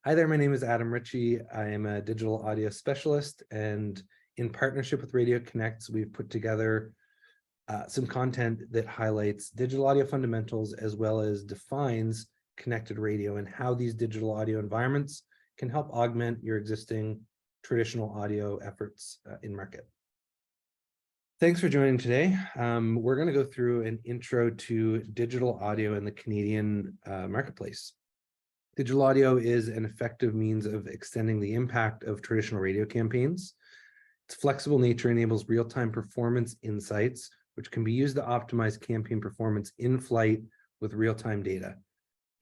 Hi there, my name is Adam Ritchie. I am a digital audio specialist, and in partnership with Radio Connects, we've put together some content that highlights digital audio fundamentals as well as defines connected radio and how these digital audio environments can help augment your existing traditional audio efforts in market. Thanks for joining today. We're going to go through an intro to digital audio in the Canadian marketplace. Digital audio is an effective means of extending the impact of traditional radio campaigns. Its flexible nature enables real-time performance insights, which can be used to optimize campaign performance in flight with real-time data.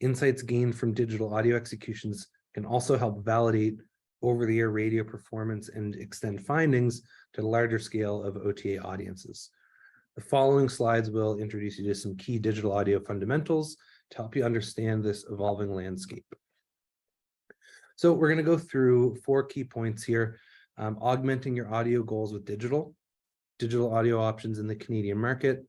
Insights gained from digital audio executions can also help validate over-the-air radio performance and extend findings to the larger scale of OTA audiences. The following slides will introduce you to some key digital audio fundamentals to help you understand this evolving landscape. So we're going to go through 4 key points here: augmenting your audio goals with digital audio options in the Canadian market,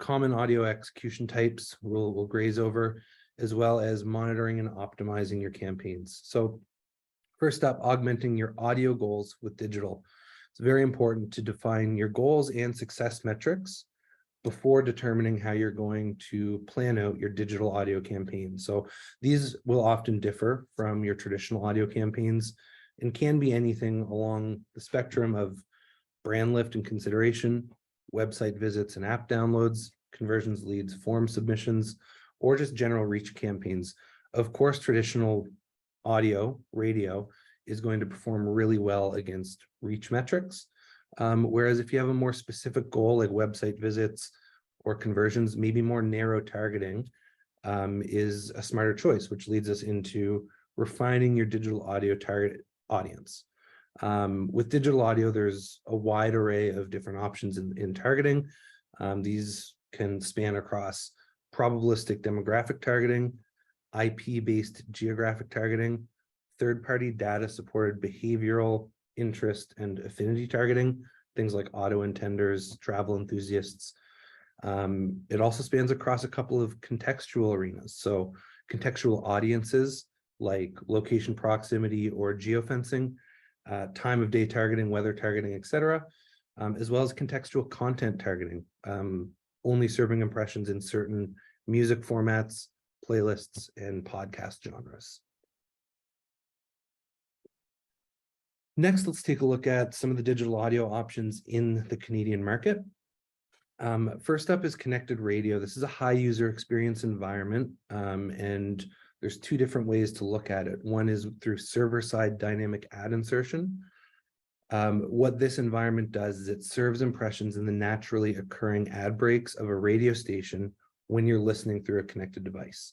common audio execution types we'll graze over, as well as monitoring and optimizing your campaigns. So first up, augmenting your audio goals with digital. It's very important to define your goals and success metrics before determining how you're going to plan out your digital audio campaign. So these will often differ from your traditional audio campaigns and can be anything along the spectrum of brand lift and consideration, website visits and app downloads, conversions, leads, form submissions, or just general reach campaigns. Of course, traditional audio, radio, is going to perform really well against reach metrics. Whereas if you have a more specific goal like website visits or conversions, maybe more narrow targeting is a smarter choice, which leads us into refining your digital audio target audience. With digital audio, there's a wide array of different options in targeting. These can span across probabilistic demographic targeting, IP-based geographic targeting, third-party data-supported behavioral, interest, and affinity targeting, things like auto intenders, travel enthusiasts. It also spans across a couple of contextual arenas. So contextual audiences like location proximity or geofencing, time of day targeting, weather targeting, etc., as well as contextual content targeting, only serving impressions in certain music formats, playlists, and podcast genres. Next, let's take a look at some of the digital audio options in the Canadian market. First up is connected radio. This is a high user experience environment, and there's 2 different ways to look at it. One is through server-side dynamic ad insertion. What this environment does is it serves impressions in the naturally occurring ad breaks of a radio station when you're listening through a connected device.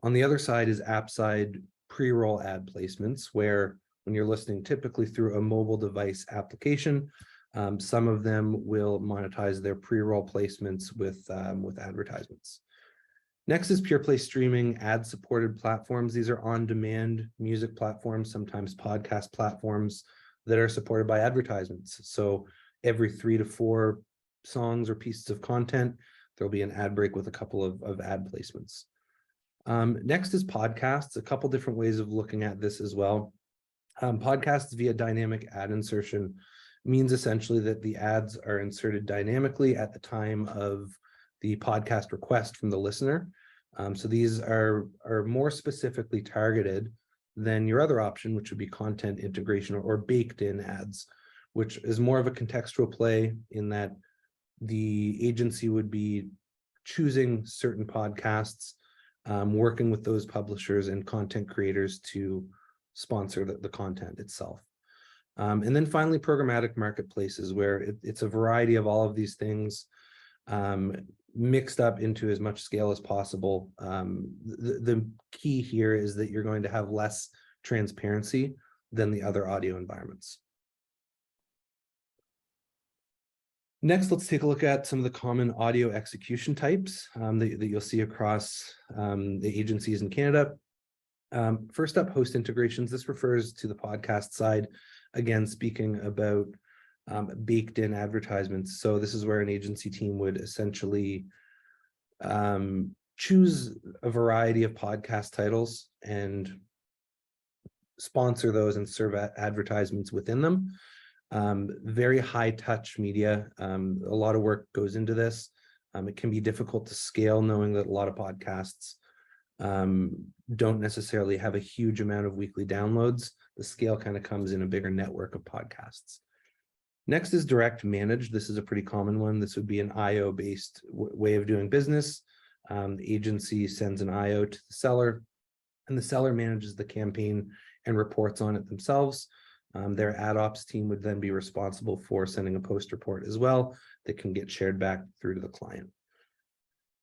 On the other side is app-side pre-roll ad placements, where when you're listening typically through a mobile device application, some of them will monetize their pre-roll placements with advertisements. Next is pure play streaming, ad-supported platforms. These are on-demand music platforms, sometimes podcast platforms that are supported by advertisements. So every 3 to 4 songs or pieces of content, there'll be an ad break with a couple of ad placements. Next is podcasts, a couple different ways of looking at this as well. Podcasts via dynamic ad insertion means essentially that the ads are inserted dynamically at the time of the podcast request from the listener. So these are more specifically targeted than your other option, which would be content integration or baked in ads, which is more of a contextual play in that the agency would be choosing certain podcasts, working with those publishers and content creators to sponsor the content itself. And then finally, programmatic marketplaces, where it's a variety of all of these things mixed up into as much scale as possible. The key here is that you're going to have less transparency than the other audio environments. Next, let's take a look at some of the common audio execution types that you'll see across the agencies in Canada. First up, host integrations. This refers to the podcast side, again, speaking about baked in advertisements. So this is where an agency team would essentially choose a variety of podcast titles and sponsor those and serve advertisements within them. Very high touch media. A lot of work goes into this. It can be difficult to scale, knowing that a lot of podcasts don't necessarily have a huge amount of weekly downloads. The scale kind of comes in a bigger network of podcasts. Next is direct managed. This is a pretty common one. This would be an IO based way of doing business. The agency sends an IO to the seller, and the seller manages the campaign and reports on it themselves. Their ad ops team would then be responsible for sending a post report as well that can get shared back through to the client.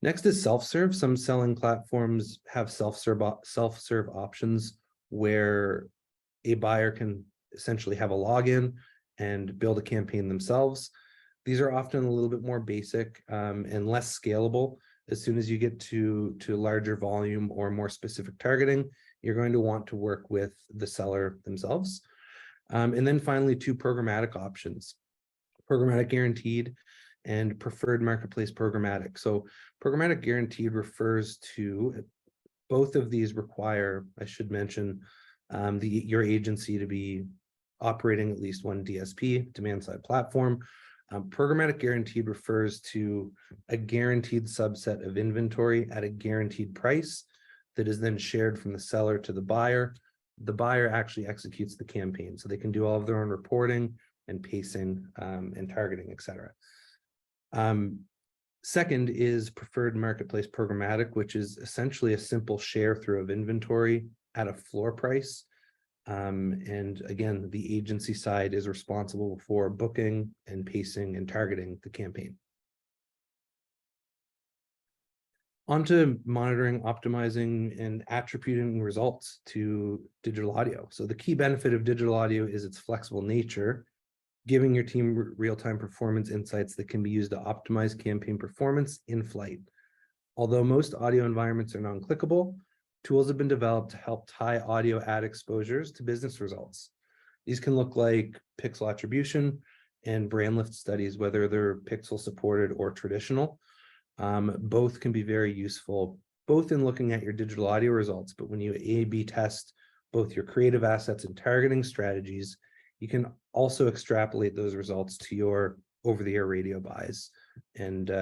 Next is self-serve. Some selling platforms have self-serve options where a buyer can essentially have a login and build a campaign themselves. These are often a little bit more basic and less scalable. As soon as you get to larger volume or more specific targeting, you're going to want to work with the seller themselves. And then finally, 2 programmatic options: programmatic guaranteed and preferred marketplace programmatic. So programmatic guaranteed refers to, both of these require, I should mention, your agency to be operating at least one DSP, demand side platform. Programmatic guaranteed refers to a guaranteed subset of inventory at a guaranteed price that is then shared from the seller to the buyer. The buyer actually executes the campaign, so they can do all of their own reporting and pacing and targeting, etc. Second is preferred marketplace programmatic, which is essentially a simple share through of inventory at a floor price. And again, the agency side is responsible for booking and pacing and targeting the campaign. On to monitoring, optimizing, and attributing results to digital audio. So the key benefit of digital audio is its flexible nature, giving your team real-time performance insights that can be used to optimize campaign performance in flight. Although most audio environments are non-clickable, tools have been developed to help tie audio ad exposures to business results. These can look like pixel attribution and brand lift studies, whether they're pixel supported or traditional. Both can be very useful, both in looking at your digital audio results, but when you A/B test both your creative assets and targeting strategies, you can also extrapolate those results to your over-the-air radio buys and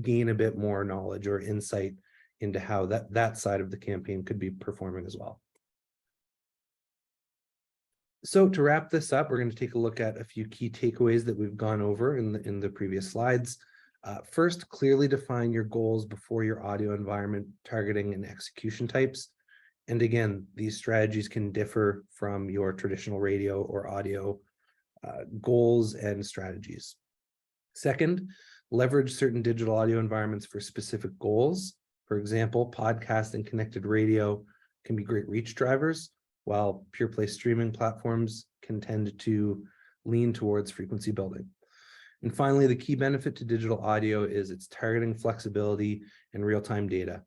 gain a bit more knowledge or insight into how that side of the campaign could be performing as well. So to wrap this up, we're going to take a look at a few key takeaways that we've gone over in the previous slides. First, clearly define your goals before your audio environment, targeting and execution types. And again, these strategies can differ from your traditional radio or audio goals and strategies. Second, leverage certain digital audio environments for specific goals. For example, podcast and connected radio can be great reach drivers, while pure play streaming platforms can tend to lean towards frequency building. And finally, the key benefit to digital audio is its targeting flexibility and real-time data.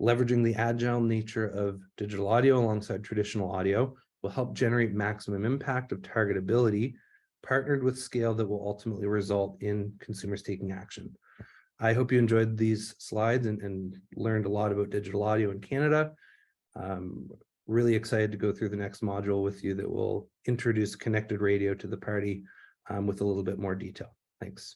Leveraging the agile nature of digital audio alongside traditional audio will help generate maximum impact of targetability, partnered with scale that will ultimately result in consumers taking action. I hope you enjoyed these slides and learned a lot about digital audio in Canada. Really excited to go through the next module with you that will introduce connected radio to the party with a little bit more detail. Thanks.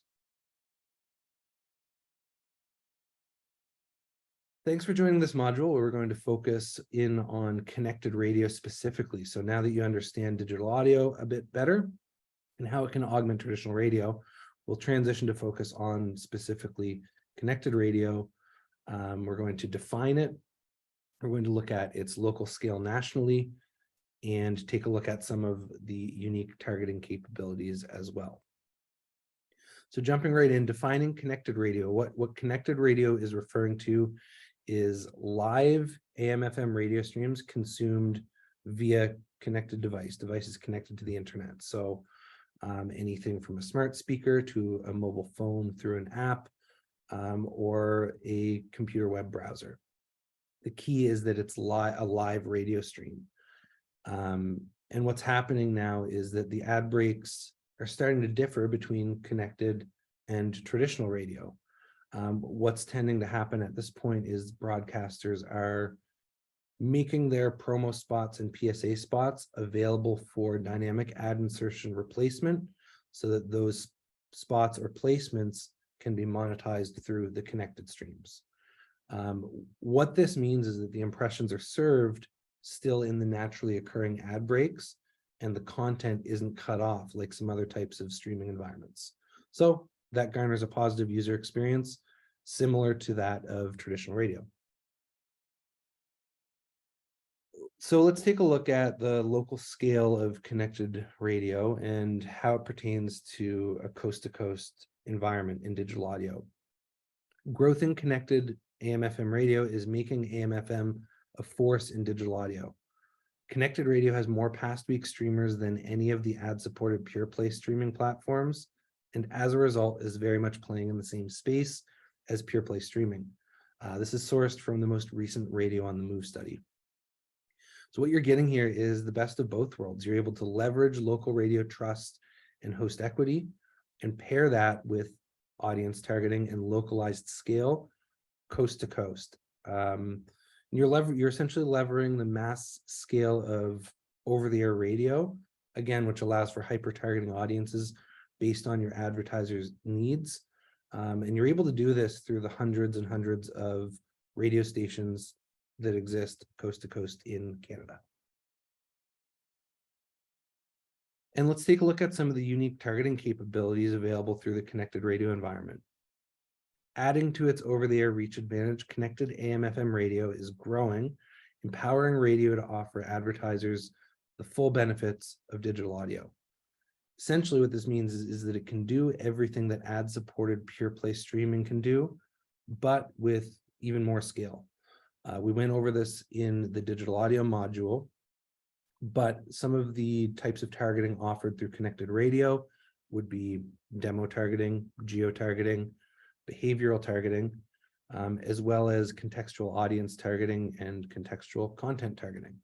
Thanks for joining this module where we're going to focus in on connected radio specifically. So now that you understand digital audio a bit better and how it can augment traditional radio, we'll transition to focus on specifically connected radio. We're going to define it. We're going to look at its local scale nationally and take a look at some of the unique targeting capabilities as well. So jumping right in, defining connected radio. What connected radio is referring to is live AM/FM radio streams consumed via connected devices connected to the internet. So anything from a smart speaker to a mobile phone through an app or a computer web browser. The key is that it's a live radio stream. And what's happening now is that the ad breaks are starting to differ between connected and traditional radio. What's tending to happen at this point is broadcasters are making their promo spots and PSA spots available for dynamic ad insertion replacement so that those spots or placements can be monetized through the connected streams. What this means is that the impressions are served still in the naturally occurring ad breaks, and the content isn't cut off like some other types of streaming environments. So that garners a positive user experience similar to that of traditional radio. So let's take a look at the local scale of connected radio and how it pertains to a coast-to-coast environment in digital audio. Growth in connected AM/FM radio is making AM/FM a force in digital audio. Connected radio has more past week streamers than any of the ad-supported pure play streaming platforms, and as a result is very much playing in the same space as pure play streaming. This is sourced from the most recent Radio on the Move study. So what you're getting here is the best of both worlds. You're able to leverage local radio trust and host equity and pair that with audience targeting and localized scale coast to coast. You're essentially levering the mass scale of over-the-air radio, again, which allows for hyper-targeting audiences based on your advertisers' needs. And you're able to do this through the hundreds and hundreds of radio stations that exist coast to coast in Canada. And let's take a look at some of the unique targeting capabilities available through the connected radio environment. Adding to its over-the-air reach advantage, connected AM/FM radio is growing, empowering radio to offer advertisers the full benefits of digital audio. Essentially, what this means is that it can do everything that ad-supported pure play streaming can do, but with even more scale. We went over this in the digital audio module, but some of the types of targeting offered through connected radio would be demo targeting, geo-targeting, behavioral targeting, as well as contextual audience targeting and contextual content targeting.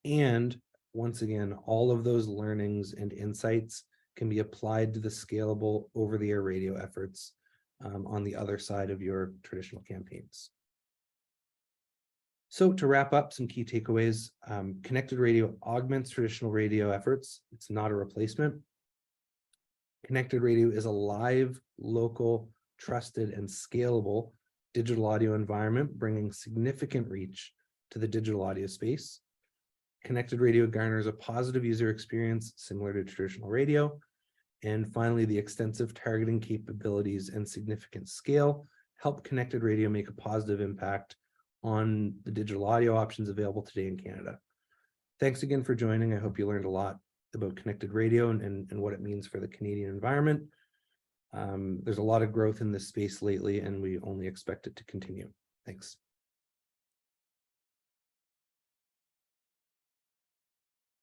And once again, all of those learnings and insights can be applied to the scalable over-the-air radio efforts on the other side of your traditional campaigns. So to wrap up, some key takeaways: connected radio augments traditional radio efforts. It's not a replacement. Connected radio is a live, local, trusted, and scalable digital audio environment, bringing significant reach to the digital audio space. Connected radio garners a positive user experience similar to traditional radio. And finally, the extensive targeting capabilities and significant scale help connected radio make a positive impact on the digital audio options available today in Canada. Thanks again for joining. I hope you learned a lot about connected radio and what it means for the Canadian environment. There's a lot of growth in this space lately, and we only expect it to continue. Thanks.